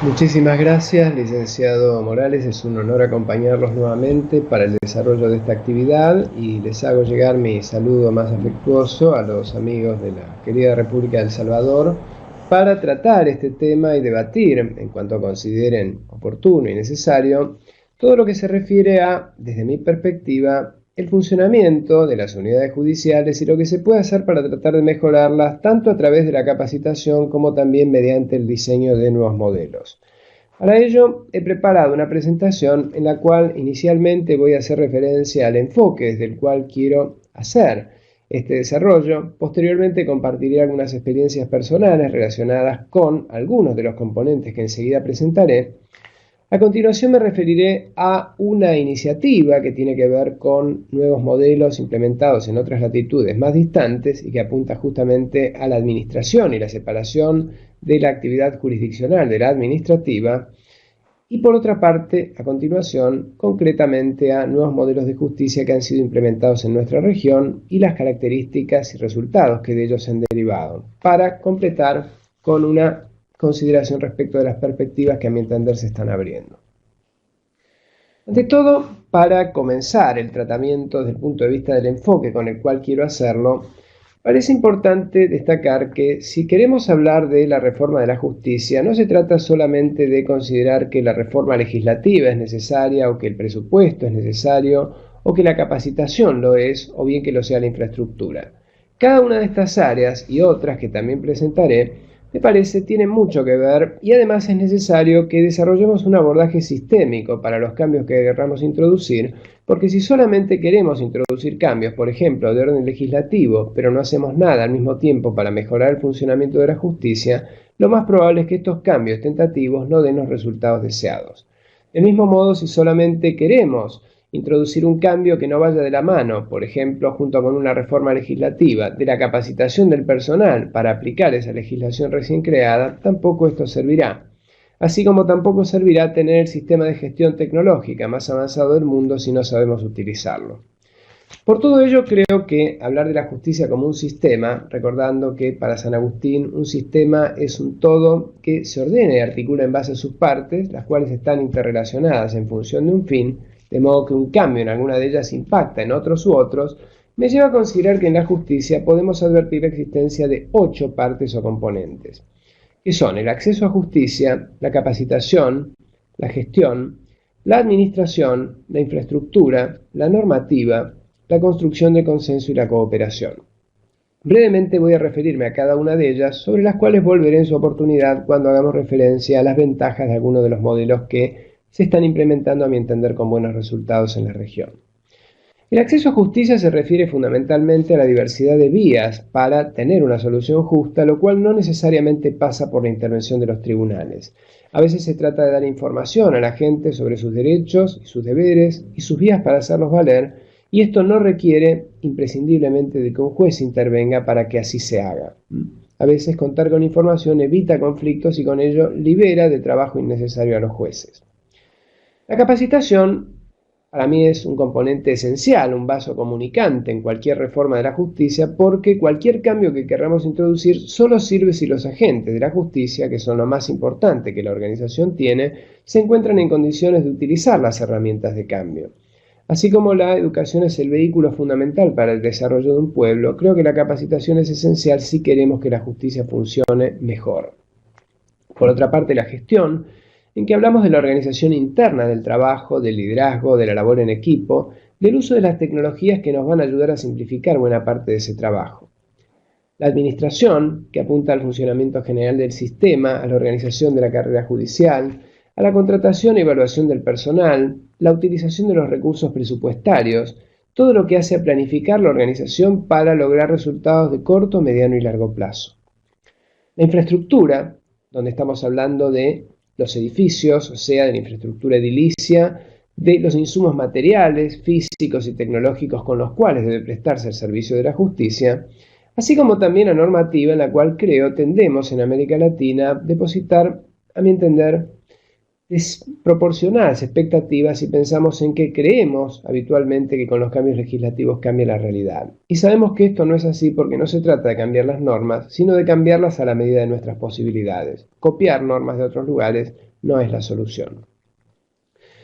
Muchísimas gracias, licenciado Morales. Es un honor acompañarlos nuevamente para el desarrollo de esta actividad y les hago llegar mi saludo más afectuoso a los amigos de la querida República de El Salvador para tratar este tema y debatir, en cuanto consideren oportuno y necesario, todo lo que se refiere a, desde mi perspectiva, el funcionamiento de las unidades judiciales y lo que se puede hacer para tratar de mejorarlas, tanto a través de la capacitación como también mediante el diseño de nuevos modelos. Para ello, he preparado una presentación en la cual inicialmente voy a hacer referencia al enfoque desde el cual quiero hacer este desarrollo. Posteriormente compartiré algunas experiencias personales relacionadas con algunos de los componentes que enseguida presentaré. A continuación me referiré a una iniciativa que tiene que ver con nuevos modelos implementados en otras latitudes más distantes y que apunta justamente a la administración y la separación de la actividad jurisdiccional de la administrativa. Y por otra parte, a continuación, concretamente a nuevos modelos de justicia que han sido implementados en nuestra región y las características y resultados que de ellos se han derivado, para completar con una consideración respecto de las perspectivas que a mi entender se están abriendo. Ante todo, para comenzar el tratamiento desde el punto de vista del enfoque con el cual quiero hacerlo, parece importante destacar que si queremos hablar de la reforma de la justicia, no se trata solamente de considerar que la reforma legislativa es necesaria o que el presupuesto es necesario o que la capacitación lo es o bien que lo sea la infraestructura. Cada una de estas áreas y otras que también presentaré me parece tienen mucho que ver y además es necesario que desarrollemos un abordaje sistémico para los cambios que queramos introducir, porque si solamente queremos introducir cambios, por ejemplo, de orden legislativo, pero no hacemos nada al mismo tiempo para mejorar el funcionamiento de la justicia, lo más probable es que estos cambios tentativos no den los resultados deseados. Del mismo modo, si solamente queremos introducir un cambio que no vaya de la mano, por ejemplo, junto con una reforma legislativa, de la capacitación del personal para aplicar esa legislación recién creada, tampoco esto servirá. Así como tampoco servirá tener el sistema de gestión tecnológica más avanzado del mundo si no sabemos utilizarlo. Por todo ello, creo que hablar de la justicia como un sistema, recordando que para San Agustín un sistema es un todo que se ordena y articula en base a sus partes, las cuales están interrelacionadas en función de un fin, de modo que un cambio en alguna de ellas impacta en otros u otros, me lleva a considerar que en la justicia podemos advertir la existencia de 8 partes o componentes, que son el acceso a justicia, la capacitación, la gestión, la administración, la infraestructura, la normativa, la construcción de consenso y la cooperación. Brevemente voy a referirme a cada una de ellas, sobre las cuales volveré en su oportunidad cuando hagamos referencia a las ventajas de algunos de los modelos que se están implementando a mi entender con buenos resultados en la región. El acceso a justicia se refiere fundamentalmente a la diversidad de vías para tener una solución justa, lo cual no necesariamente pasa por la intervención de los tribunales. A veces se trata de dar información a la gente sobre sus derechos y sus deberes y sus vías para hacerlos valer, y esto no requiere imprescindiblemente de que un juez intervenga para que así se haga. A veces contar con información evita conflictos y con ello libera de trabajo innecesario a los jueces. La capacitación para mí es un componente esencial, un vaso comunicante en cualquier reforma de la justicia, porque cualquier cambio que queramos introducir solo sirve si los agentes de la justicia, que son lo más importante que la organización tiene, se encuentran en condiciones de utilizar las herramientas de cambio. Así como la educación es el vehículo fundamental para el desarrollo de un pueblo, creo que la capacitación es esencial si queremos que la justicia funcione mejor. Por otra parte, la gestión, en que hablamos de la organización interna del trabajo, del liderazgo, de la labor en equipo, del uso de las tecnologías que nos van a ayudar a simplificar buena parte de ese trabajo. La administración, que apunta al funcionamiento general del sistema, a la organización de la carrera judicial, a la contratación y evaluación del personal, la utilización de los recursos presupuestarios, todo lo que hace a planificar la organización para lograr resultados de corto, mediano y largo plazo. La infraestructura, donde estamos hablando de los edificios, o sea, de la infraestructura edilicia, de los insumos materiales, físicos y tecnológicos con los cuales debe prestarse el servicio de la justicia, así como también la normativa en la cual creo tendemos en América Latina a depositar, a mi entender, desproporcionadas expectativas si pensamos en que creemos habitualmente que con los cambios legislativos cambia la realidad. Y sabemos que esto no es así porque no se trata de cambiar las normas, sino de cambiarlas a la medida de nuestras posibilidades. Copiar normas de otros lugares no es la solución.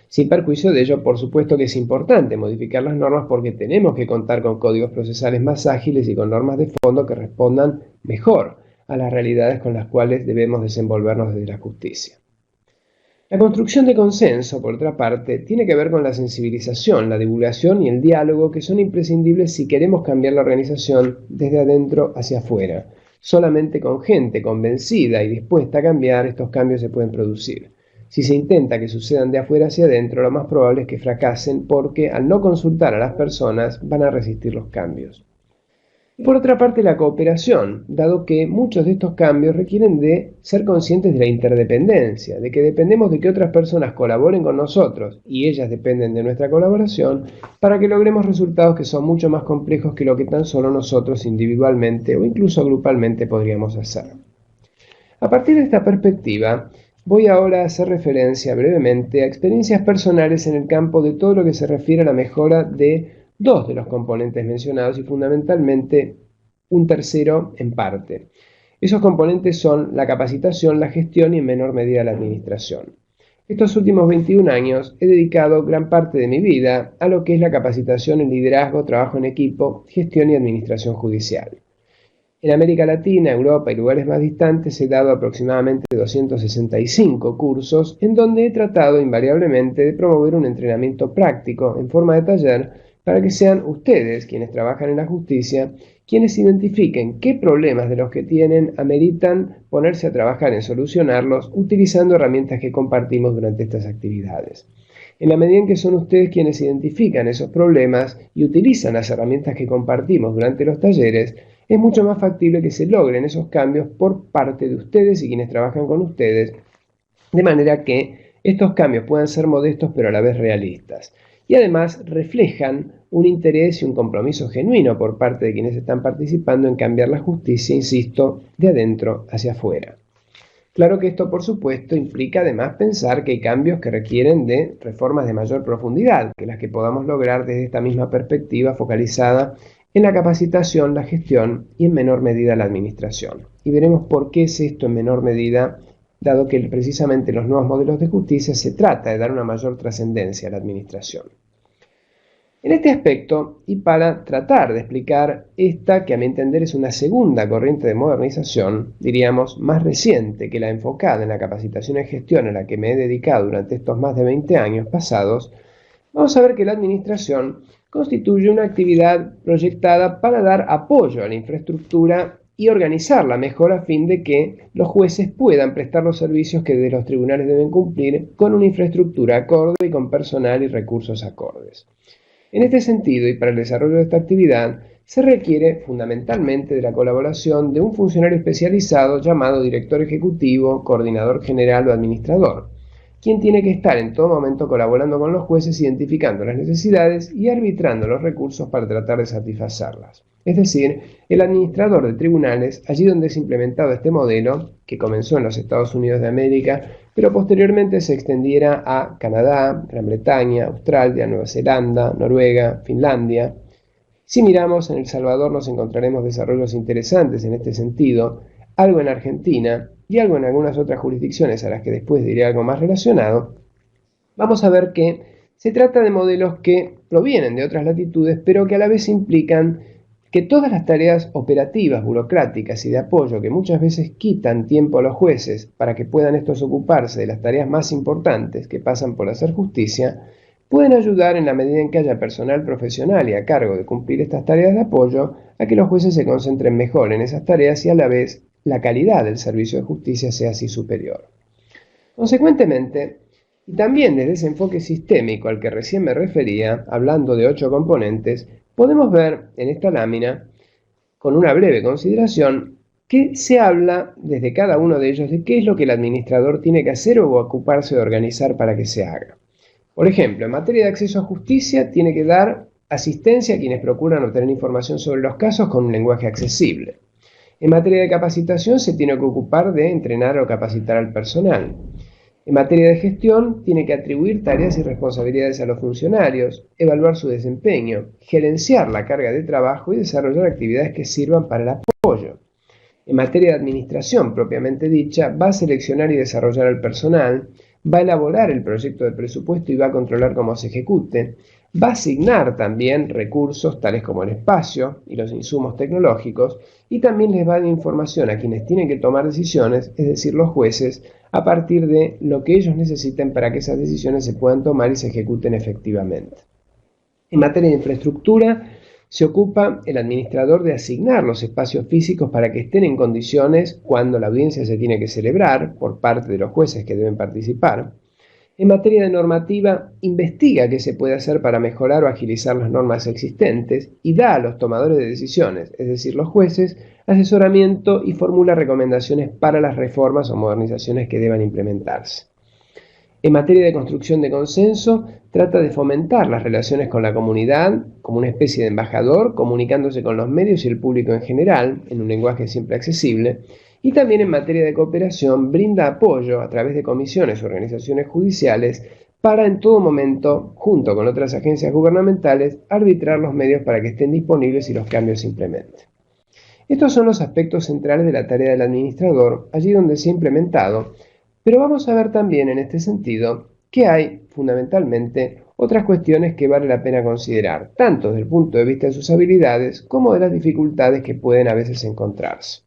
Sin perjuicio de ello, por supuesto que es importante modificar las normas porque tenemos que contar con códigos procesales más ágiles y con normas de fondo que respondan mejor a las realidades con las cuales debemos desenvolvernos desde la justicia. La construcción de consenso, por otra parte, tiene que ver con la sensibilización, la divulgación y el diálogo que son imprescindibles si queremos cambiar la organización desde adentro hacia afuera. Solamente con gente convencida y dispuesta a cambiar, estos cambios se pueden producir. Si se intenta que sucedan de afuera hacia adentro, lo más probable es que fracasen porque al no consultar a las personas van a resistir los cambios. Por otra parte, la cooperación, dado que muchos de estos cambios requieren de ser conscientes de la interdependencia, de que dependemos de que otras personas colaboren con nosotros y ellas dependen de nuestra colaboración para que logremos resultados que son mucho más complejos que lo que tan solo nosotros individualmente o incluso grupalmente podríamos hacer. A partir de esta perspectiva, voy ahora a hacer referencia brevemente a experiencias personales en el campo de todo lo que se refiere a la mejora de dos de los componentes mencionados y fundamentalmente un tercero en parte. Esos componentes son la capacitación, la gestión y en menor medida la administración. Estos últimos 21 años he dedicado gran parte de mi vida a lo que es la capacitación en liderazgo, trabajo en equipo, gestión y administración judicial. En América Latina, Europa y lugares más distantes he dado aproximadamente 265 cursos en donde he tratado invariablemente de promover un entrenamiento práctico en forma de taller para que sean ustedes, quienes trabajan en la justicia, quienes identifiquen qué problemas de los que tienen ameritan ponerse a trabajar en solucionarlos utilizando herramientas que compartimos durante estas actividades. En la medida en que son ustedes quienes identifican esos problemas y utilizan las herramientas que compartimos durante los talleres, es mucho más factible que se logren esos cambios por parte de ustedes y quienes trabajan con ustedes, de manera que estos cambios puedan ser modestos pero a la vez realistas. Y además reflejan un interés y un compromiso genuino por parte de quienes están participando en cambiar la justicia, insisto, de adentro hacia afuera. Claro que esto, por supuesto, implica además pensar que hay cambios que requieren de reformas de mayor profundidad que las que podamos lograr desde esta misma perspectiva focalizada en la capacitación, la gestión y en menor medida la administración. Y veremos por qué es esto en menor medida, dado que precisamente en los nuevos modelos de justicia se trata de dar una mayor trascendencia a la administración. En este aspecto, y para tratar de explicar esta, que a mi entender es una segunda corriente de modernización, diríamos más reciente que la enfocada en la capacitación en gestión a la que me he dedicado durante estos más de 20 años pasados, vamos a ver que la administración constituye una actividad proyectada para dar apoyo a la infraestructura y organizarla mejor a fin de que los jueces puedan prestar los servicios que de los tribunales deben cumplir con una infraestructura acorde y con personal y recursos acordes. En este sentido, y para el desarrollo de esta actividad, se requiere fundamentalmente de la colaboración de un funcionario especializado llamado director ejecutivo, coordinador general o administrador, quien tiene que estar en todo momento colaborando con los jueces, identificando las necesidades y arbitrando los recursos para tratar de satisfacerlas. Es decir, el administrador de tribunales, allí donde se ha implementado este modelo, que comenzó en los Estados Unidos de América, pero posteriormente se extendiera a Canadá, Gran Bretaña, Australia, Nueva Zelanda, Noruega, Finlandia. Si miramos en El Salvador nos encontraremos desarrollos interesantes en este sentido, algo en Argentina y algo en algunas otras jurisdicciones a las que después diré algo más relacionado. Vamos a ver que se trata de modelos que provienen de otras latitudes, pero que a la vez implican que todas las tareas operativas, burocráticas y de apoyo que muchas veces quitan tiempo a los jueces para que puedan estos ocuparse de las tareas más importantes que pasan por hacer justicia, pueden ayudar en la medida en que haya personal profesional y a cargo de cumplir estas tareas de apoyo a que los jueces se concentren mejor en esas tareas y a la vez la calidad del servicio de justicia sea así superior. Consecuentemente, y también desde ese enfoque sistémico al que recién me refería, hablando de 8 componentes, podemos ver en esta lámina, con una breve consideración, que se habla desde cada uno de ellos de qué es lo que el administrador tiene que hacer o ocuparse de organizar para que se haga. Por ejemplo, en materia de acceso a justicia, tiene que dar asistencia a quienes procuran obtener información sobre los casos con un lenguaje accesible. En materia de capacitación, se tiene que ocupar de entrenar o capacitar al personal. En materia de gestión, tiene que atribuir tareas y responsabilidades a los funcionarios, evaluar su desempeño, gerenciar la carga de trabajo y desarrollar actividades que sirvan para el apoyo. En materia de administración propiamente dicha, va a seleccionar y desarrollar al personal, va a elaborar el proyecto de presupuesto y va a controlar cómo se ejecute, va a asignar también recursos tales como el espacio y los insumos tecnológicos, y también les va a dar información a quienes tienen que tomar decisiones, es decir, los jueces, a partir de lo que ellos necesiten para que esas decisiones se puedan tomar y se ejecuten efectivamente. En materia de infraestructura, se ocupa el administrador de asignar los espacios físicos para que estén en condiciones cuando la audiencia se tiene que celebrar por parte de los jueces que deben participar. En materia de normativa, investiga qué se puede hacer para mejorar o agilizar las normas existentes y da a los tomadores de decisiones, es decir, los jueces, asesoramiento y formula recomendaciones para las reformas o modernizaciones que deban implementarse. En materia de construcción de consenso, trata de fomentar las relaciones con la comunidad como una especie de embajador, comunicándose con los medios y el público en general, en un lenguaje siempre accesible, y también en materia de cooperación brinda apoyo a través de comisiones o organizaciones judiciales para en todo momento, junto con otras agencias gubernamentales, arbitrar los medios para que estén disponibles y los cambios se implementen. Estos son los aspectos centrales de la tarea del administrador, allí donde se ha implementado, pero vamos a ver también en este sentido que hay fundamentalmente otras cuestiones que vale la pena considerar, tanto desde el punto de vista de sus habilidades como de las dificultades que pueden a veces encontrarse.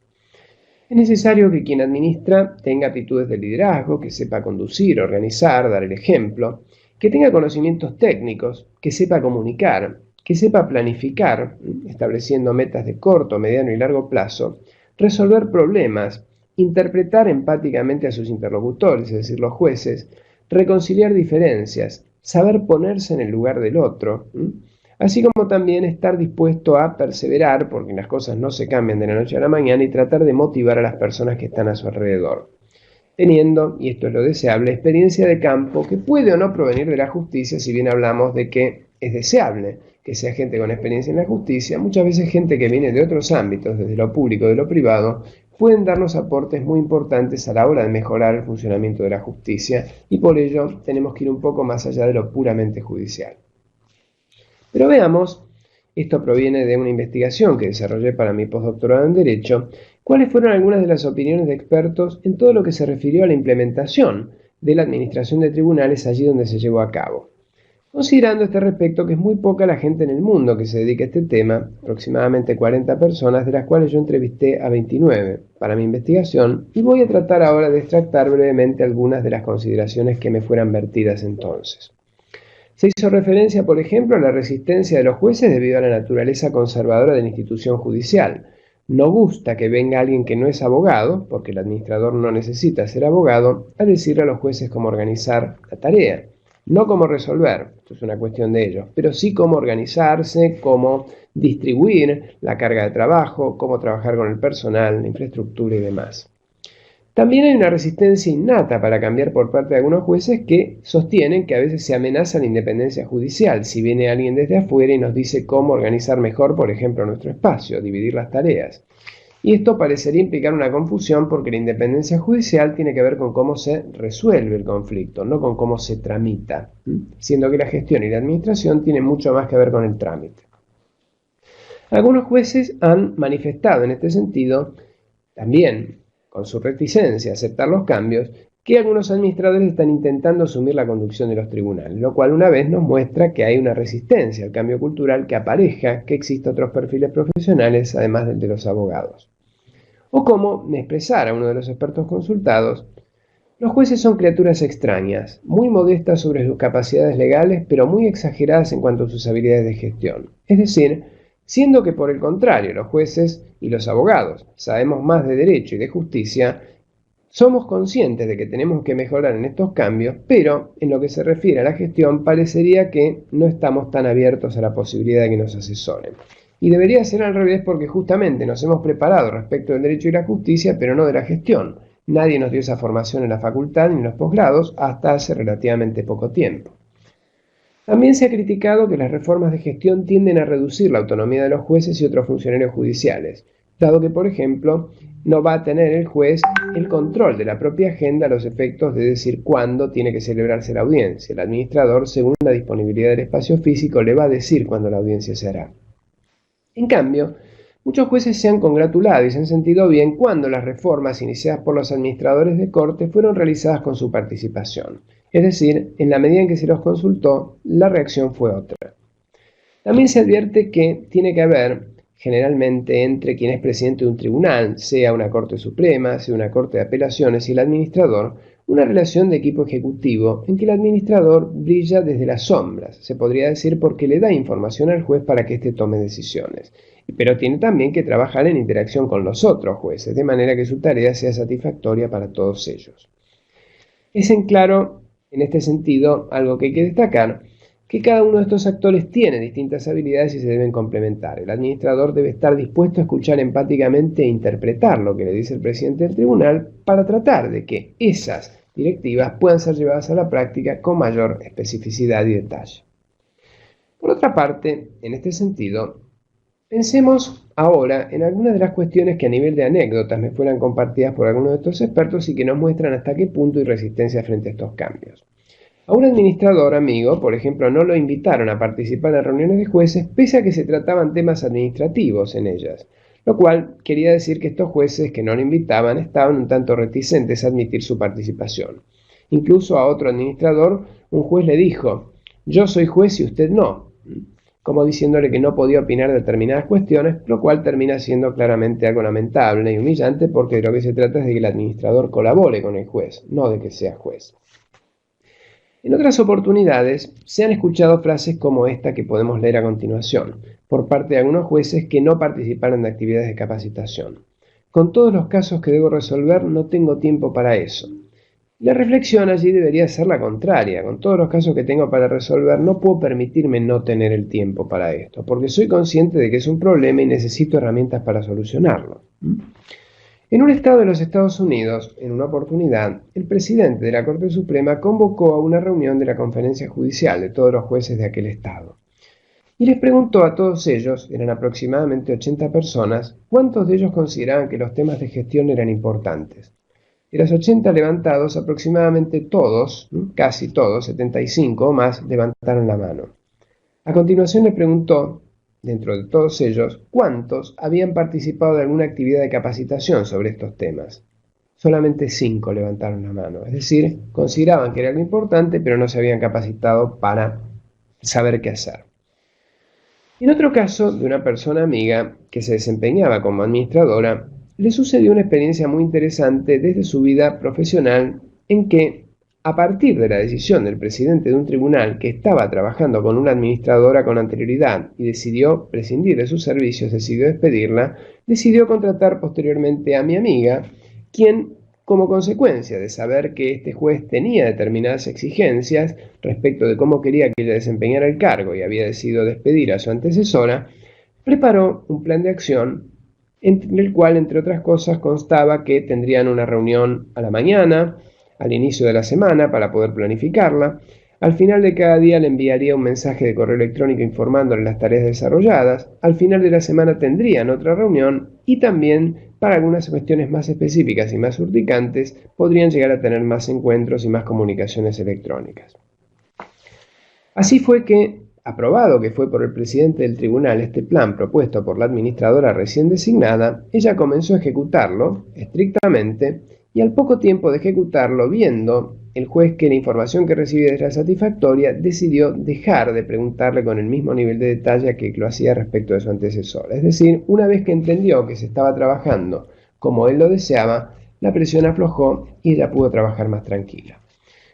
Es necesario que quien administra tenga aptitudes de liderazgo, que sepa conducir, organizar, dar el ejemplo, que tenga conocimientos técnicos, que sepa comunicar, que sepa planificar, estableciendo metas de corto, mediano y largo plazo, resolver problemas, interpretar empáticamente a sus interlocutores, es decir, los jueces, reconciliar diferencias, saber ponerse en el lugar del otro, así como también estar dispuesto a perseverar, porque las cosas no se cambian de la noche a la mañana, y tratar de motivar a las personas que están a su alrededor, teniendo, y esto es lo deseable, experiencia de campo que puede o no provenir de la justicia, si bien hablamos de que es deseable que sea gente con experiencia en la justicia, muchas veces gente que viene de otros ámbitos, desde lo público, de lo privado, pueden darnos aportes muy importantes a la hora de mejorar el funcionamiento de la justicia, y por ello tenemos que ir un poco más allá de lo puramente judicial. Pero veamos, esto proviene de una investigación que desarrollé para mi postdoctorado en Derecho, cuáles fueron algunas de las opiniones de expertos en todo lo que se refirió a la implementación de la administración de tribunales allí donde se llevó a cabo. Considerando a este respecto que es muy poca la gente en el mundo que se dedica a este tema, aproximadamente 40 personas, de las cuales yo entrevisté a 29 para mi investigación, y voy a tratar ahora de extractar brevemente algunas de las consideraciones que me fueran vertidas entonces. Se hizo referencia, por ejemplo, a la resistencia de los jueces debido a la naturaleza conservadora de la institución judicial. No gusta que venga alguien que no es abogado, porque el administrador no necesita ser abogado, a decirle a los jueces cómo organizar la tarea. No cómo resolver, esto es una cuestión de ellos, pero sí cómo organizarse, cómo distribuir la carga de trabajo, cómo trabajar con el personal, la infraestructura y demás. También hay una resistencia innata para cambiar por parte de algunos jueces que sostienen que a veces se amenaza la independencia judicial si viene alguien desde afuera y nos dice cómo organizar mejor, por ejemplo, nuestro espacio, dividir las tareas. Y esto parecería implicar una confusión porque la independencia judicial tiene que ver con cómo se resuelve el conflicto, no con cómo se tramita, siendo que la gestión y la administración tienen mucho más que ver con el trámite. Algunos jueces han manifestado en este sentido, también con su reticencia a aceptar los cambios, que algunos administradores están intentando asumir la conducción de los tribunales, lo cual una vez nos muestra que hay una resistencia al cambio cultural que apareja que existen otros perfiles profesionales además del de los abogados. O como expresara uno de los expertos consultados, los jueces son criaturas extrañas, muy modestas sobre sus capacidades legales, pero muy exageradas en cuanto a sus habilidades de gestión. Es decir, siendo que por el contrario los jueces y los abogados sabemos más de derecho y de justicia, somos conscientes de que tenemos que mejorar en estos cambios, pero en lo que se refiere a la gestión parecería que no estamos tan abiertos a la posibilidad de que nos asesoren. Y debería ser al revés porque justamente nos hemos preparado respecto del derecho y la justicia, pero no de la gestión. Nadie nos dio esa formación en la facultad ni en los posgrados hasta hace relativamente poco tiempo. También se ha criticado que las reformas de gestión tienden a reducir la autonomía de los jueces y otros funcionarios judiciales, dado que, por ejemplo, no va a tener el juez el control de la propia agenda a los efectos de decir cuándo tiene que celebrarse la audiencia. El administrador, según la disponibilidad del espacio físico, le va a decir cuándo la audiencia se hará. En cambio, Muchos jueces se han congratulado y se han sentido bien cuando las reformas iniciadas por los administradores de corte fueron realizadas con su participación. Es decir, en la medida en que se los consultó, la reacción fue otra. También se advierte que tiene que haber, generalmente, entre quien es presidente de un tribunal, sea una Corte Suprema, sea una Corte de Apelaciones, y el administrador, una relación de equipo ejecutivo en que el administrador brilla desde las sombras, se podría decir, porque le da información al juez para que éste tome decisiones. Pero tiene también que trabajar en interacción con los otros jueces, de manera que su tarea sea satisfactoria para todos ellos. Es en claro, en este sentido, algo que hay que destacar, que cada uno de estos actores tiene distintas habilidades y se deben complementar. El administrador debe estar dispuesto a escuchar empáticamente e interpretar lo que le dice el presidente del tribunal para tratar de que esas directivas puedan ser llevadas a la práctica con mayor especificidad y detalle. Por otra parte, en este sentido, pensemos ahora en algunas de las cuestiones que a nivel de anécdotas me fueran compartidas por algunos de estos expertos y que nos muestran hasta qué punto hay resistencia frente a estos cambios. A un administrador amigo, por ejemplo, no lo invitaron a participar en reuniones de jueces pese a que se trataban temas administrativos en ellas, lo cual quería decir que estos jueces que no lo invitaban estaban un tanto reticentes a admitir su participación. Incluso a otro administrador, un juez le dijo: "Yo soy juez y usted no", como diciéndole que no podía opinar de determinadas cuestiones, lo cual termina siendo claramente algo lamentable y humillante, porque de lo que se trata es de que el administrador colabore con el juez, no de que sea juez. En otras oportunidades se han escuchado frases como esta que podemos leer a continuación, por parte de algunos jueces que no participaron de actividades de capacitación. "Con todos los casos que debo resolver, no tengo tiempo para eso". La reflexión allí debería ser la contraria. Con todos los casos que tengo para resolver, no puedo permitirme no tener el tiempo para esto, porque soy consciente de que es un problema y necesito herramientas para solucionarlo. En un estado de los Estados Unidos, en una oportunidad, el presidente de la Corte Suprema convocó a una reunión de la conferencia judicial de todos los jueces de aquel estado. Y les preguntó a todos ellos, eran aproximadamente 80 personas, cuántos de ellos consideraban que los temas de gestión eran importantes. De los 80 levantados, aproximadamente todos, casi todos, 75 o más, levantaron la mano. A continuación le preguntó, dentro de todos ellos, cuántos habían participado de alguna actividad de capacitación sobre estos temas. Solamente 5 levantaron la mano, es decir, consideraban que era algo importante, pero no se habían capacitado para saber qué hacer. En otro caso, de una persona amiga que se desempeñaba como administradora, le sucedió una experiencia muy interesante desde su vida profesional en que, a partir de la decisión del presidente de un tribunal que estaba trabajando con una administradora con anterioridad y decidió prescindir de sus servicios, decidió despedirla, decidió contratar posteriormente a mi amiga, quien, como consecuencia de saber que este juez tenía determinadas exigencias respecto de cómo quería que ella desempeñara el cargo y había decidido despedir a su antecesora, preparó un plan de acción en el cual, entre otras cosas, constaba que tendrían una reunión a la mañana, al inicio de la semana, para poder planificarla. Al final de cada día le enviaría un mensaje de correo electrónico informándole las tareas desarrolladas. Al final de la semana tendrían otra reunión y también, para algunas cuestiones más específicas y más urticantes, podrían llegar a tener más encuentros y más comunicaciones electrónicas. Así fue que, aprobado que fue por el presidente del tribunal este plan propuesto por la administradora recién designada, ella comenzó a ejecutarlo estrictamente y al poco tiempo de ejecutarlo, viendo el juez que la información que recibía era satisfactoria, decidió dejar de preguntarle con el mismo nivel de detalle que lo hacía respecto de su antecesora. Es decir, una vez que entendió que se estaba trabajando como él lo deseaba, la presión aflojó y ella pudo trabajar más tranquila.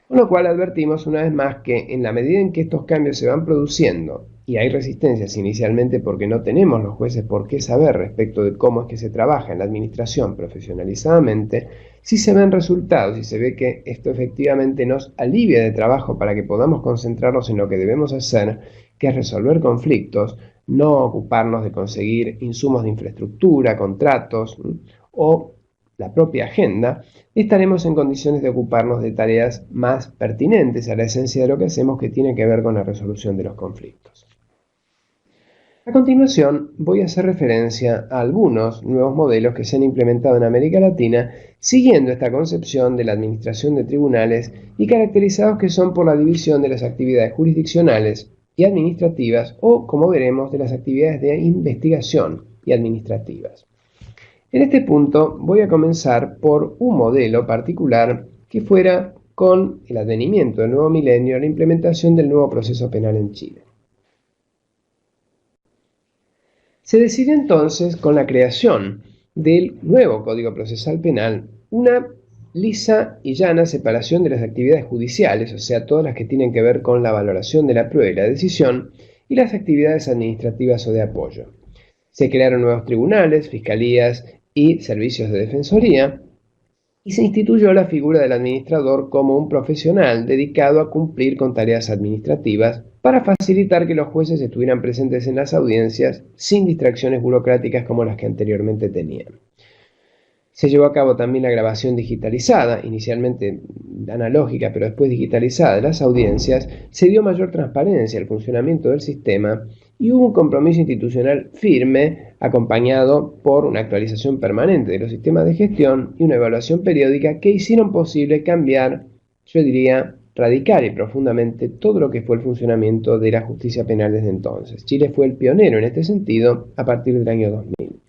Con lo cual advertimos una vez más que en la medida en que estos cambios se van produciendo y hay resistencias inicialmente porque no tenemos los jueces por qué saber respecto de cómo es que se trabaja en la administración profesionalizadamente, si se ven resultados y se ve que esto efectivamente nos alivia de trabajo para que podamos concentrarnos en lo que debemos hacer, que es resolver conflictos, no ocuparnos de conseguir insumos de infraestructura, contratos o la propia agenda, estaremos en condiciones de ocuparnos de tareas más pertinentes a la esencia de lo que hacemos, que tiene que ver con la resolución de los conflictos. A continuación, voy a hacer referencia a algunos nuevos modelos que se han implementado en América Latina siguiendo esta concepción de la administración de tribunales y caracterizados que son por la división de las actividades jurisdiccionales y administrativas o, como veremos, de las actividades de investigación y administrativas. En este punto voy a comenzar por un modelo particular que fuera, con el advenimiento del nuevo milenio, la implementación del nuevo proceso penal en Chile. Se decidió entonces, con la creación del nuevo Código Procesal Penal, una lisa y llana separación de las actividades judiciales, o sea, todas las que tienen que ver con la valoración de la prueba y la decisión, y las actividades administrativas o de apoyo. Se crearon nuevos tribunales, fiscalías y servicios de defensoría, y se instituyó la figura del administrador como un profesional dedicado a cumplir con tareas administrativas para facilitar que los jueces estuvieran presentes en las audiencias sin distracciones burocráticas como las que anteriormente tenían. Se llevó a cabo también la grabación digitalizada, inicialmente analógica pero después digitalizada de las audiencias. Se dio mayor transparencia al funcionamiento del sistema y hubo un compromiso institucional firme acompañado por una actualización permanente de los sistemas de gestión y una evaluación periódica que hicieron posible cambiar, yo diría, radical y profundamente todo lo que fue el funcionamiento de la justicia penal desde entonces. Chile fue el pionero en este sentido a partir del año 2000.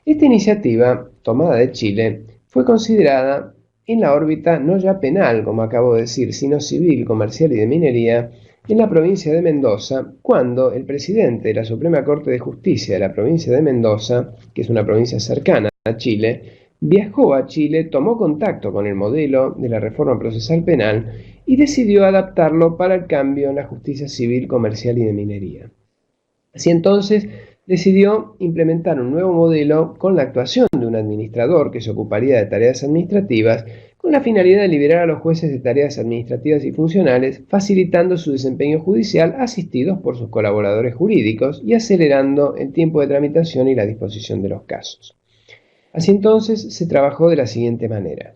Esta iniciativa, tomada de Chile, fue considerada en la órbita no ya penal, como acabo de decir, sino civil, comercial y de minería, en la provincia de Mendoza, cuando el presidente de la Suprema Corte de Justicia de la provincia de Mendoza, que es una provincia cercana a Chile, viajó a Chile, tomó contacto con el modelo de la reforma procesal penal y decidió adaptarlo para el cambio en la justicia civil, comercial y de minería. Así entonces, decidió implementar un nuevo modelo con la actuación de un administrador que se ocuparía de tareas administrativas, con la finalidad de liberar a los jueces de tareas administrativas y funcionales, facilitando su desempeño judicial asistidos por sus colaboradores jurídicos y acelerando el tiempo de tramitación y la disposición de los casos. Así entonces se trabajó de la siguiente manera.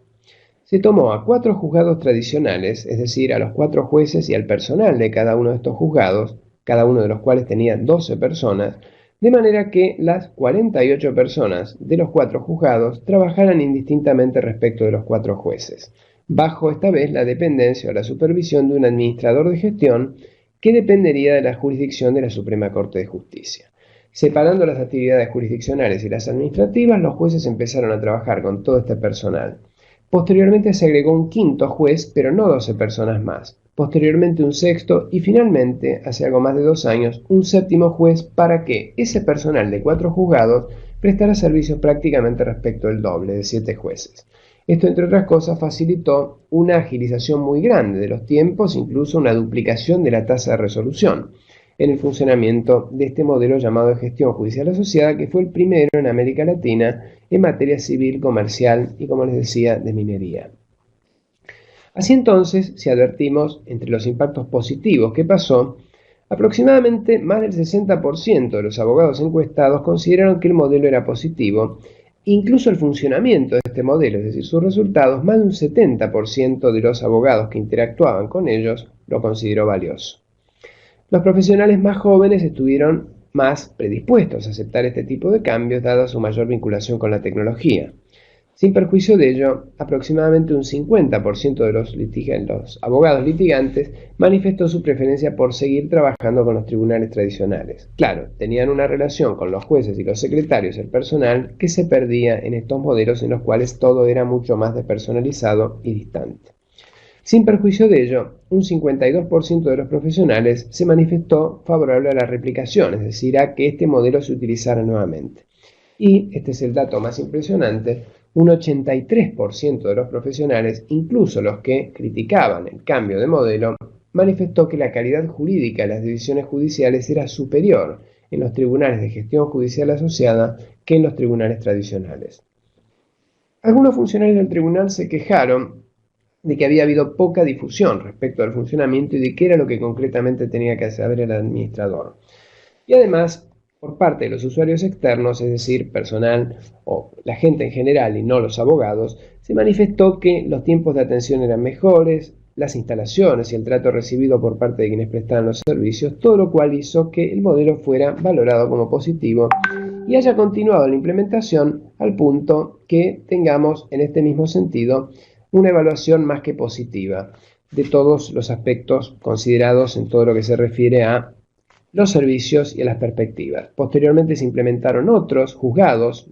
Se tomó a 4 juzgados tradicionales, es decir, a los 4 jueces y al personal de cada uno de estos juzgados, cada uno de los cuales tenía 12 personas, de manera que las 48 personas de los 4 juzgados trabajaran indistintamente respecto de los 4 jueces, bajo esta vez la dependencia o la supervisión de un administrador de gestión que dependería de la jurisdicción de la Suprema Corte de Justicia. Separando las actividades jurisdiccionales y las administrativas, los jueces empezaron a trabajar con todo este personal. Posteriormente se agregó un 5º juez, pero no 12 personas más. Posteriormente un 6º y finalmente, hace algo más de 2 años, un 7º juez para que ese personal de 4 juzgados prestara servicios prácticamente respecto del doble, de 7 jueces. Esto, entre otras cosas, facilitó una agilización muy grande de los tiempos, incluso una duplicación de la tasa de resolución en el funcionamiento de este modelo llamado de gestión judicial asociada, que fue el primero en América Latina en materia civil, comercial y, como les decía, de minería. Así entonces, si advertimos entre los impactos positivos que pasó, aproximadamente más del 60% de los abogados encuestados consideraron que el modelo era positivo. Incluso el funcionamiento de este modelo, es decir, sus resultados, más de un 70% de los abogados que interactuaban con ellos lo consideró valioso. Los profesionales más jóvenes estuvieron más predispuestos a aceptar este tipo de cambios, dada su mayor vinculación con la tecnología. Sin perjuicio de ello, aproximadamente un 50% de los abogados litigantes manifestó su preferencia por seguir trabajando con los tribunales tradicionales. Claro, tenían una relación con los jueces y los secretarios, el personal, que se perdía en estos modelos en los cuales todo era mucho más despersonalizado y distante. Sin perjuicio de ello, un 52% de los profesionales se manifestó favorable a la replicación, es decir, a que este modelo se utilizara nuevamente. Y, este es el dato más impresionante, un 83% de los profesionales, incluso los que criticaban el cambio de modelo, manifestó que la calidad jurídica de las decisiones judiciales era superior en los tribunales de gestión judicial asociada que en los tribunales tradicionales. Algunos funcionarios del tribunal se quejaron de que había habido poca difusión respecto al funcionamiento y de qué era lo que concretamente tenía que saber el administrador. Y además, por parte de los usuarios externos, es decir, personal o la gente en general y no los abogados, se manifestó que los tiempos de atención eran mejores, las instalaciones y el trato recibido por parte de quienes prestaban los servicios, todo lo cual hizo que el modelo fuera valorado como positivo y haya continuado la implementación al punto que tengamos en este mismo sentido una evaluación más que positiva de todos los aspectos considerados en todo lo que se refiere a los servicios y a las perspectivas. Posteriormente se implementaron otros juzgados,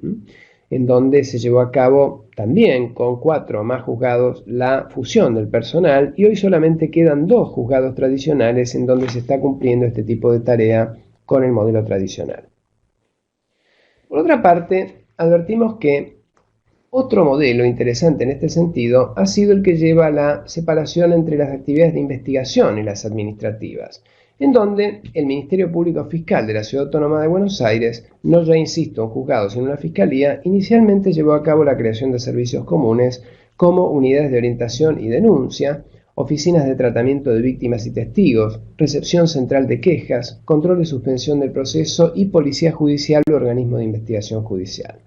en donde se llevó a cabo también con 4 o más juzgados la fusión del personal, y hoy solamente quedan 2 juzgados tradicionales en donde se está cumpliendo este tipo de tarea con el modelo tradicional. Por otra parte, advertimos que otro modelo interesante en este sentido ha sido el que lleva a la separación entre las actividades de investigación y las administrativas, en donde el Ministerio Público Fiscal de la Ciudad Autónoma de Buenos Aires, no ya insisto un juzgado sino una fiscalía, inicialmente llevó a cabo la creación de servicios comunes como unidades de orientación y denuncia, oficinas de tratamiento de víctimas y testigos, recepción central de quejas, control y suspensión del proceso y policía judicial o organismo de investigación judicial.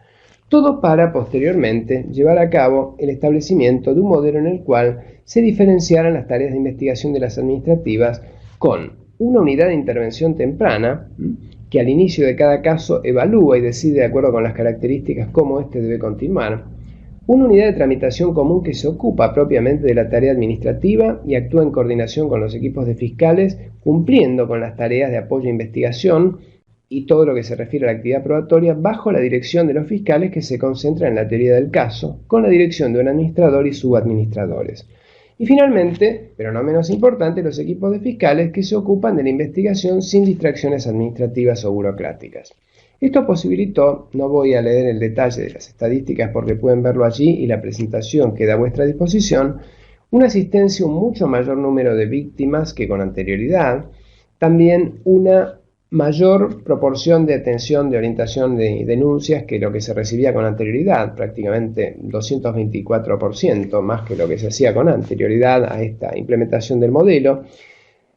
Todo para, posteriormente, llevar a cabo el establecimiento de un modelo en el cual se diferenciaran las tareas de investigación de las administrativas con una unidad de intervención temprana que al inicio de cada caso evalúa y decide de acuerdo con las características cómo éste debe continuar, una unidad de tramitación común que se ocupa propiamente de la tarea administrativa y actúa en coordinación con los equipos de fiscales, cumpliendo con las tareas de apoyo e investigación y todo lo que se refiere a la actividad probatoria bajo la dirección de los fiscales que se concentran en la teoría del caso, con la dirección de un administrador y subadministradores. Y finalmente, pero no menos importante, los equipos de fiscales que se ocupan de la investigación sin distracciones administrativas o burocráticas. Esto posibilitó, no voy a leer el detalle de las estadísticas porque pueden verlo allí y la presentación queda a vuestra disposición, una asistencia a un mucho mayor número de víctimas que con anterioridad, también una mayor proporción de atención, de orientación de denuncias que lo que se recibía con anterioridad, prácticamente 224% más que lo que se hacía con anterioridad a esta implementación del modelo.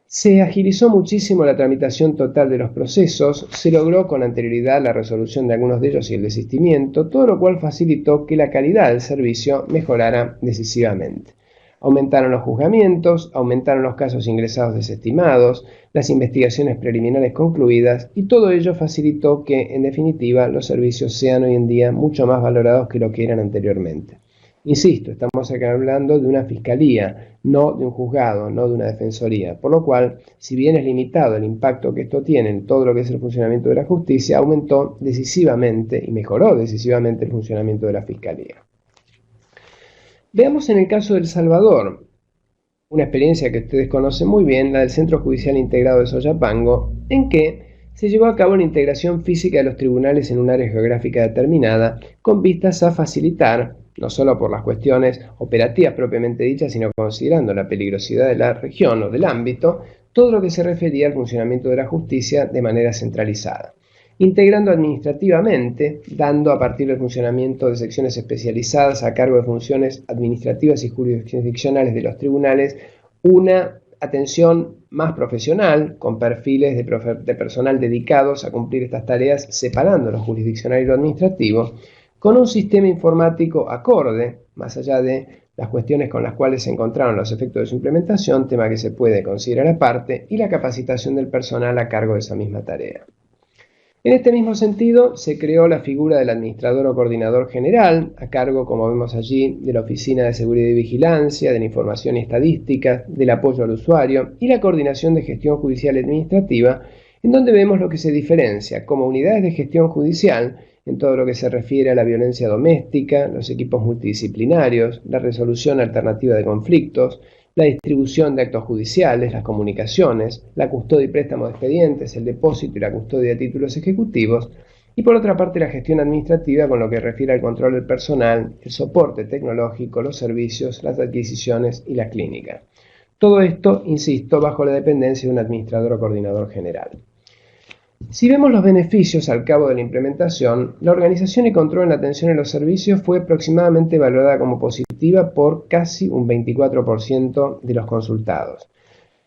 Se agilizó muchísimo la tramitación total de los procesos, se logró con anterioridad la resolución de algunos de ellos y el desistimiento, todo lo cual facilitó que la calidad del servicio mejorara decisivamente. Aumentaron los juzgamientos, aumentaron los casos ingresados desestimados, las investigaciones preliminares concluidas y todo ello facilitó que, en definitiva, los servicios sean hoy en día mucho más valorados que lo que eran anteriormente. Insisto, estamos acá hablando de una fiscalía, no de un juzgado, no de una defensoría, por lo cual, si bien es limitado el impacto que esto tiene en todo lo que es el funcionamiento de la justicia, aumentó decisivamente y mejoró decisivamente el funcionamiento de la fiscalía. Veamos en el caso de El Salvador, una experiencia que ustedes conocen muy bien, la del Centro Judicial Integrado de Soyapango, en que se llevó a cabo una integración física de los tribunales en un área geográfica determinada, con vistas a facilitar, no solo por las cuestiones operativas propiamente dichas, sino considerando la peligrosidad de la región o del ámbito, todo lo que se refería al funcionamiento de la justicia de manera centralizada. Integrando administrativamente, dando a partir del funcionamiento de secciones especializadas a cargo de funciones administrativas y jurisdiccionales de los tribunales, una atención más profesional, con perfiles de personal dedicados a cumplir estas tareas, separando lo jurisdiccional y lo administrativo, con un sistema informático acorde, más allá de las cuestiones con las cuales se encontraron los efectos de su implementación, tema que se puede considerar aparte, y la capacitación del personal a cargo de esa misma tarea. En este mismo sentido, se creó la figura del administrador o coordinador general, a cargo, como vemos allí, de la Oficina de Seguridad y Vigilancia, de la Información y Estadística, del apoyo al usuario y la coordinación de gestión judicial y administrativa, en donde vemos lo que se diferencia como unidades de gestión judicial en todo lo que se refiere a la violencia doméstica, los equipos multidisciplinarios, la resolución alternativa de conflictos, la distribución de actos judiciales, las comunicaciones, la custodia y préstamo de expedientes, el depósito y la custodia de títulos ejecutivos, y por otra parte la gestión administrativa con lo que refiere al control del personal, el soporte tecnológico, los servicios, las adquisiciones y la clínica. Todo esto, insisto, bajo la dependencia de un administrador o coordinador general. Si vemos los beneficios al cabo de la implementación, la organización y control en la atención a los servicios fue aproximadamente valorada como positiva por casi un 24% de los consultados.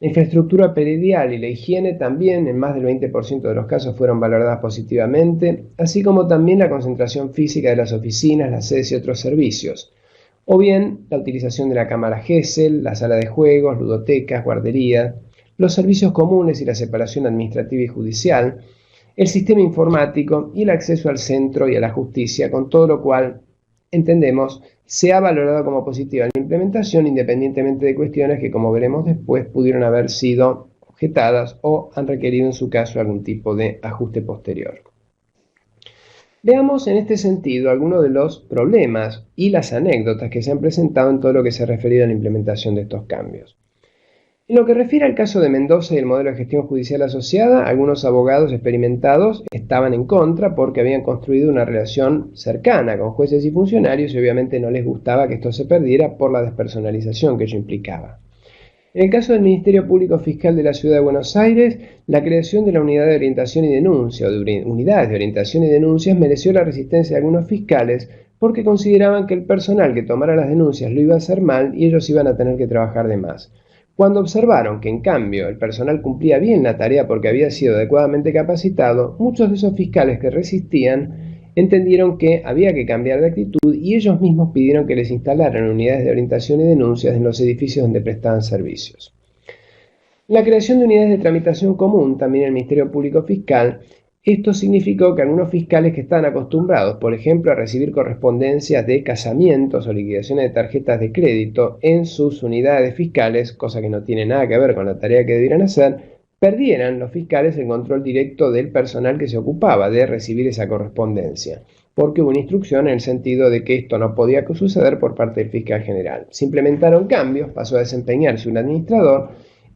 La infraestructura predial y la higiene también en más del 20% de los casos fueron valoradas positivamente, así como también la concentración física de las oficinas, las sedes y otros servicios, o bien la utilización de la cámara Gesell, la sala de juegos, ludotecas, guarderías, los servicios comunes y la separación administrativa y judicial, el sistema informático y el acceso al centro y a la justicia, con todo lo cual, entendemos, se ha valorado como positiva la implementación independientemente de cuestiones que, como veremos después, pudieron haber sido objetadas o han requerido en su caso algún tipo de ajuste posterior. Veamos en este sentido algunos de los problemas y las anécdotas que se han presentado en todo lo que se ha referido a la implementación de estos cambios. En lo que refiere al caso de Mendoza y el modelo de gestión judicial asociada, algunos abogados experimentados estaban en contra porque habían construido una relación cercana con jueces y funcionarios y obviamente no les gustaba que esto se perdiera por la despersonalización que ello implicaba. En el caso del Ministerio Público Fiscal de la Ciudad de Buenos Aires, la creación de la Unidad de Orientación y Denuncia, o de unidades de orientación y denuncias, mereció la resistencia de algunos fiscales porque consideraban que el personal que tomara las denuncias lo iba a hacer mal y ellos iban a tener que trabajar de más. Cuando observaron que en cambio el personal cumplía bien la tarea porque había sido adecuadamente capacitado, muchos de esos fiscales que resistían entendieron que había que cambiar de actitud y ellos mismos pidieron que les instalaran unidades de orientación y denuncias en los edificios donde prestaban servicios. La creación de unidades de tramitación común, también en el Ministerio Público Fiscal, esto significó que algunos fiscales que estaban acostumbrados, por ejemplo, a recibir correspondencias de casamientos o liquidaciones de tarjetas de crédito en sus unidades fiscales, cosa que no tiene nada que ver con la tarea que debieran hacer, perdieran los fiscales el control directo del personal que se ocupaba de recibir esa correspondencia, porque hubo una instrucción en el sentido de que esto no podía suceder por parte del fiscal general. Se implementaron cambios, pasó a desempeñarse un administrador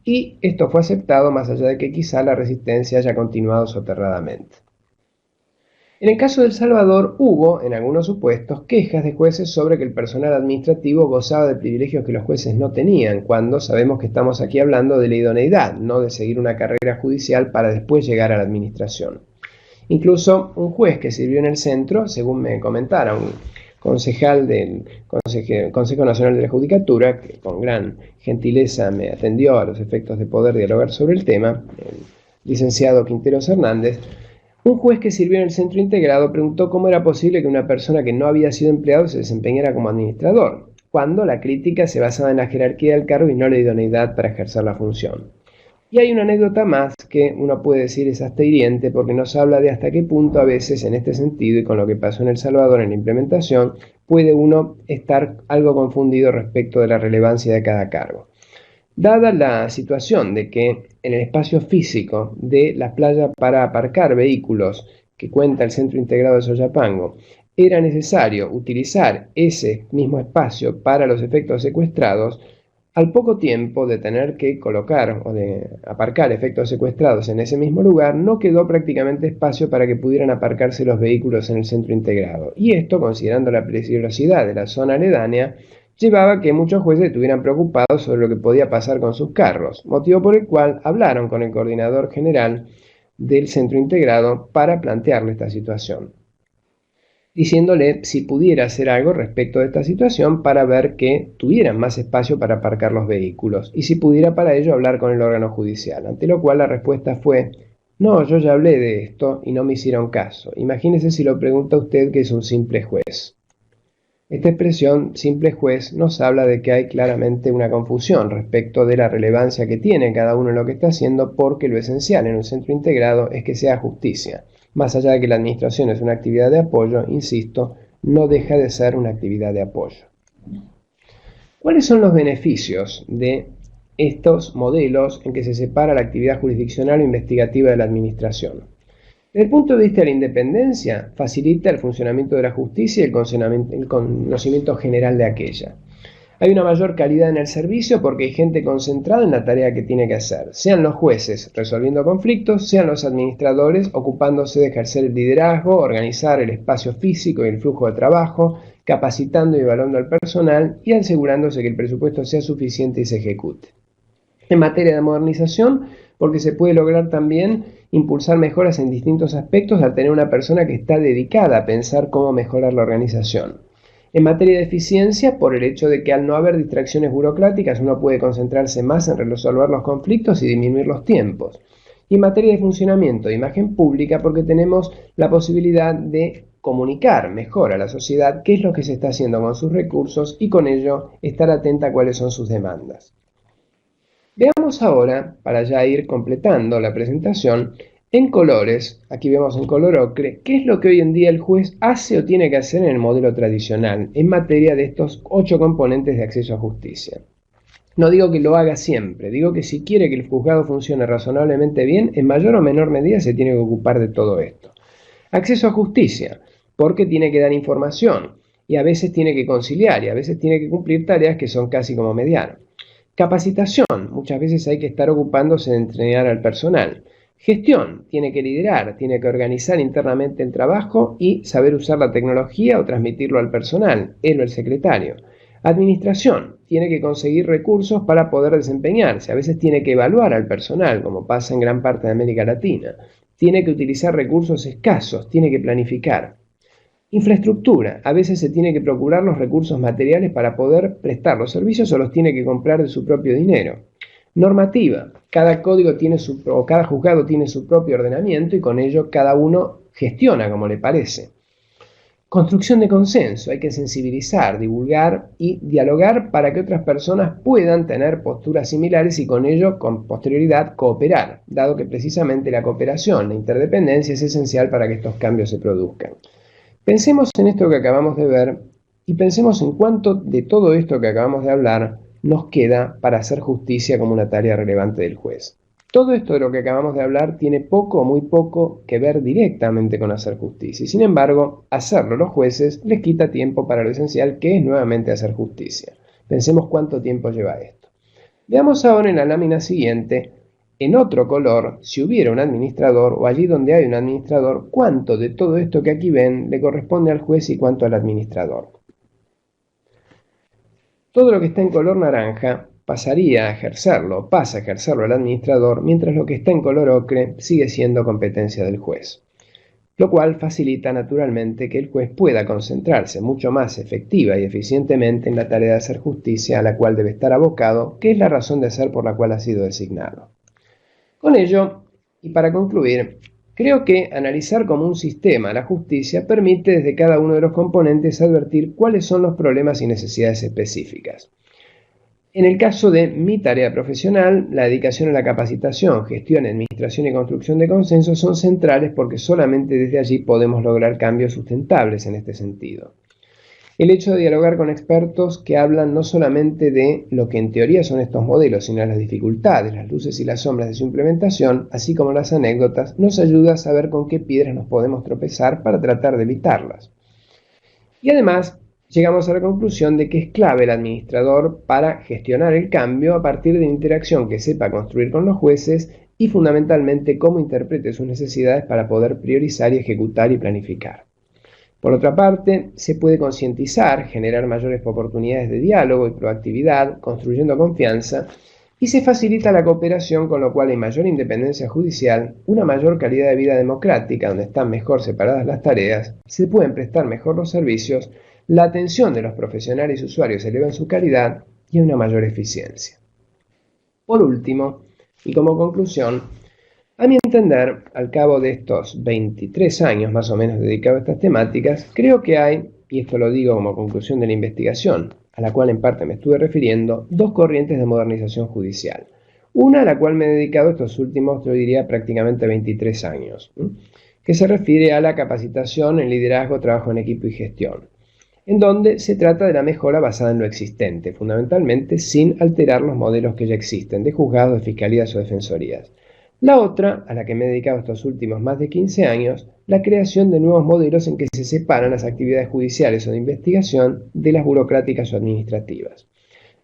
y esto fue aceptado más allá de que quizá la resistencia haya continuado soterradamente. En el caso de El Salvador hubo, en algunos supuestos, quejas de jueces sobre que el personal administrativo gozaba de privilegios que los jueces no tenían, cuando sabemos que estamos aquí hablando de la idoneidad, no de seguir una carrera judicial para después llegar a la administración. Incluso un juez que sirvió en el centro, según me comentara un concejal del Consejo Nacional de la Judicatura, que con gran gentileza me atendió a los efectos de poder dialogar sobre el tema, el licenciado Quinteros Hernández, un juez que sirvió en el centro integrado preguntó cómo era posible que una persona que no había sido empleado se desempeñara como administrador, cuando la crítica se basaba en la jerarquía del cargo y no la idoneidad para ejercer la función. Y hay una anécdota más que uno puede decir es hasta hiriente porque nos habla de hasta qué punto a veces en este sentido y con lo que pasó en El Salvador en la implementación puede uno estar algo confundido respecto de la relevancia de cada cargo. Dada la situación de que en el espacio físico de la playa para aparcar vehículos que cuenta el Centro Integrado de Soyapango, era necesario utilizar ese mismo espacio para los efectos secuestrados, al poco tiempo de tener que colocar o de aparcar efectos secuestrados en ese mismo lugar, no quedó prácticamente espacio para que pudieran aparcarse los vehículos en el Centro Integrado. Y esto, considerando la peligrosidad de la zona aledaña, llevaba a que muchos jueces estuvieran preocupados sobre lo que podía pasar con sus carros, motivo por el cual hablaron con el coordinador general del Centro Integrado para plantearle esta situación, diciéndole si pudiera hacer algo respecto de esta situación para ver que tuvieran más espacio para aparcar los vehículos y si pudiera para ello hablar con el órgano judicial, ante lo cual la respuesta fue: no, yo ya hablé de esto y no me hicieron caso. Imagínese si lo pregunta usted que es un simple juez. Esta expresión, simple juez, nos habla de que hay claramente una confusión respecto de la relevancia que tiene cada uno en lo que está haciendo, porque lo esencial en un centro integrado es que sea justicia. Más allá de que la administración es una actividad de apoyo, insisto, no deja de ser una actividad de apoyo. ¿Cuáles son los beneficios de estos modelos en que se separa la actividad jurisdiccional o investigativa de la administración? Desde el punto de vista de la independencia, facilita el funcionamiento de la justicia y el conocimiento general de aquella. Hay una mayor calidad en el servicio porque hay gente concentrada en la tarea que tiene que hacer, sean los jueces resolviendo conflictos, sean los administradores ocupándose de ejercer el liderazgo, organizar el espacio físico y el flujo de trabajo, capacitando y evaluando al personal y asegurándose que el presupuesto sea suficiente y se ejecute. En materia de modernización, porque se puede lograr también impulsar mejoras en distintos aspectos al tener una persona que está dedicada a pensar cómo mejorar la organización. En materia de eficiencia, por el hecho de que al no haber distracciones burocráticas uno puede concentrarse más en resolver los conflictos y disminuir los tiempos. Y en materia de funcionamiento de imagen pública, porque tenemos la posibilidad de comunicar mejor a la sociedad qué es lo que se está haciendo con sus recursos y con ello estar atenta a cuáles son sus demandas. Veamos ahora, para ya ir completando la presentación, en colores, aquí vemos en color ocre, qué es lo que hoy en día el juez hace o tiene que hacer en el modelo tradicional en materia de estos 8 componentes de acceso a justicia. No digo que lo haga siempre, digo que si quiere que el juzgado funcione razonablemente bien, en mayor o menor medida se tiene que ocupar de todo esto. Acceso a justicia, porque tiene que dar información y a veces tiene que conciliar y a veces tiene que cumplir tareas que son casi como mediar. Capacitación, muchas veces hay que estar ocupándose de entrenar al personal. Gestión, tiene que liderar, tiene que organizar internamente el trabajo y saber usar la tecnología o transmitirlo al personal, él o el secretario. Administración, tiene que conseguir recursos para poder desempeñarse, a veces tiene que evaluar al personal, como pasa en gran parte de América Latina. Tiene que utilizar recursos escasos, tiene que planificar. Infraestructura. A veces se tiene que procurar los recursos materiales para poder prestar los servicios o los tiene que comprar de su propio dinero. Normativa. Cada código tiene o cada juzgado tiene su propio ordenamiento y con ello cada uno gestiona como le parece. Construcción de consenso. Hay que sensibilizar, divulgar y dialogar para que otras personas puedan tener posturas similares y con ello, con posterioridad, cooperar, dado que precisamente la cooperación, la interdependencia es esencial para que estos cambios se produzcan. Pensemos en esto que acabamos de ver y pensemos en cuánto de todo esto que acabamos de hablar nos queda para hacer justicia como una tarea relevante del juez. Todo esto de lo que acabamos de hablar tiene poco o muy poco que ver directamente con hacer justicia y sin embargo, hacerlo los jueces les quita tiempo para lo esencial que es nuevamente hacer justicia. Pensemos cuánto tiempo lleva esto. Veamos ahora en la lámina siguiente, en otro color, si hubiera un administrador o allí donde hay un administrador, cuánto de todo esto que aquí ven le corresponde al juez y cuánto al administrador. Todo lo que está en color naranja pasaría a ejercerlo, pasa a ejercerlo el administrador, mientras lo que está en color ocre sigue siendo competencia del juez. Lo cual facilita naturalmente que el juez pueda concentrarse mucho más efectiva y eficientemente en la tarea de hacer justicia a la cual debe estar abocado, que es la razón de ser por la cual ha sido designado. Con ello, y para concluir, creo que analizar como un sistema la justicia permite desde cada uno de los componentes advertir cuáles son los problemas y necesidades específicas. En el caso de mi tarea profesional, la dedicación a la capacitación, gestión, administración y construcción de consensos son centrales porque solamente desde allí podemos lograr cambios sustentables en este sentido. El hecho de dialogar con expertos que hablan no solamente de lo que en teoría son estos modelos, sino de las dificultades, las luces y las sombras de su implementación, así como las anécdotas, nos ayuda a saber con qué piedras nos podemos tropezar para tratar de evitarlas. Y además, llegamos a la conclusión de que es clave el administrador para gestionar el cambio a partir de una interacción que sepa construir con los jueces y fundamentalmente cómo interprete sus necesidades para poder priorizar y ejecutar y planificar. Por otra parte, se puede concientizar, generar mayores oportunidades de diálogo y proactividad, construyendo confianza, y se facilita la cooperación, con lo cual hay mayor independencia judicial, una mayor calidad de vida democrática, donde están mejor separadas las tareas, se pueden prestar mejor los servicios, la atención de los profesionales y usuarios eleva en su calidad y hay una mayor eficiencia. Por último, y como conclusión, a mi entender, al cabo de estos 23 años más o menos dedicados a estas temáticas, creo que hay, y esto lo digo como conclusión de la investigación, a la cual en parte me estuve refiriendo, dos corrientes de modernización judicial. Una a la cual me he dedicado estos últimos, yo diría, prácticamente 23 años, que se refiere a la capacitación en liderazgo, trabajo en equipo y gestión, en donde se trata de la mejora basada en lo existente, fundamentalmente sin alterar los modelos que ya existen, de juzgados, de fiscalías o defensorías. La otra, a la que me he dedicado estos últimos más de 15 años, la creación de nuevos modelos en que se separan las actividades judiciales o de investigación de las burocráticas o administrativas.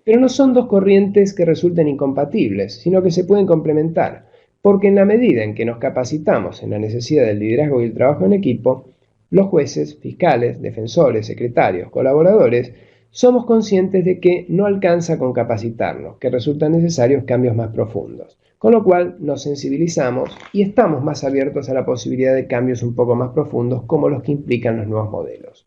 Pero no son dos corrientes que resulten incompatibles, sino que se pueden complementar, porque en la medida en que nos capacitamos en la necesidad del liderazgo y el trabajo en equipo, los jueces, fiscales, defensores, secretarios, colaboradores, somos conscientes de que no alcanza con capacitarnos, que resultan necesarios cambios más profundos. Con lo cual nos sensibilizamos y estamos más abiertos a la posibilidad de cambios un poco más profundos como los que implican los nuevos modelos.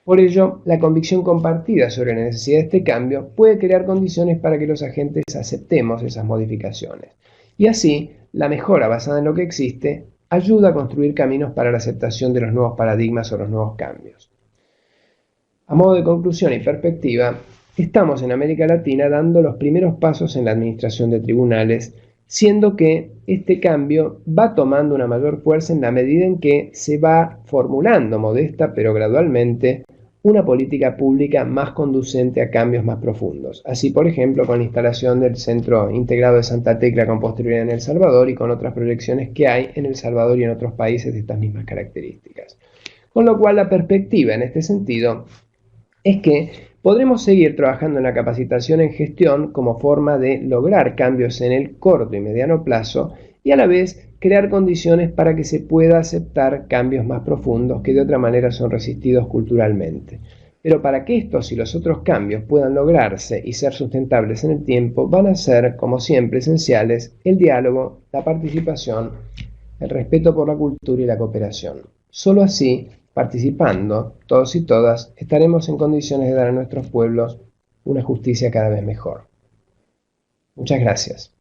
Por ello, la convicción compartida sobre la necesidad de este cambio puede crear condiciones para que los agentes aceptemos esas modificaciones. Y así, la mejora basada en lo que existe ayuda a construir caminos para la aceptación de los nuevos paradigmas o los nuevos cambios. A modo de conclusión y perspectiva, estamos en América Latina dando los primeros pasos en la administración de tribunales, siendo que este cambio va tomando una mayor fuerza en la medida en que se va formulando modesta pero gradualmente una política pública más conducente a cambios más profundos. Así, por ejemplo, con la instalación del Centro Integrado de Santa Tecla con posterioridad en El Salvador y con otras proyecciones que hay en El Salvador y en otros países de estas mismas características. Con lo cual, la perspectiva en este sentido es que podremos seguir trabajando en la capacitación en gestión como forma de lograr cambios en el corto y mediano plazo y a la vez crear condiciones para que se pueda aceptar cambios más profundos que de otra manera son resistidos culturalmente. Pero para que estos y los otros cambios puedan lograrse y ser sustentables en el tiempo, van a ser, como siempre, esenciales el diálogo, la participación, el respeto por la cultura y la cooperación. Solo así, participando, todos y todas, estaremos en condiciones de dar a nuestros pueblos una justicia cada vez mejor. Muchas gracias.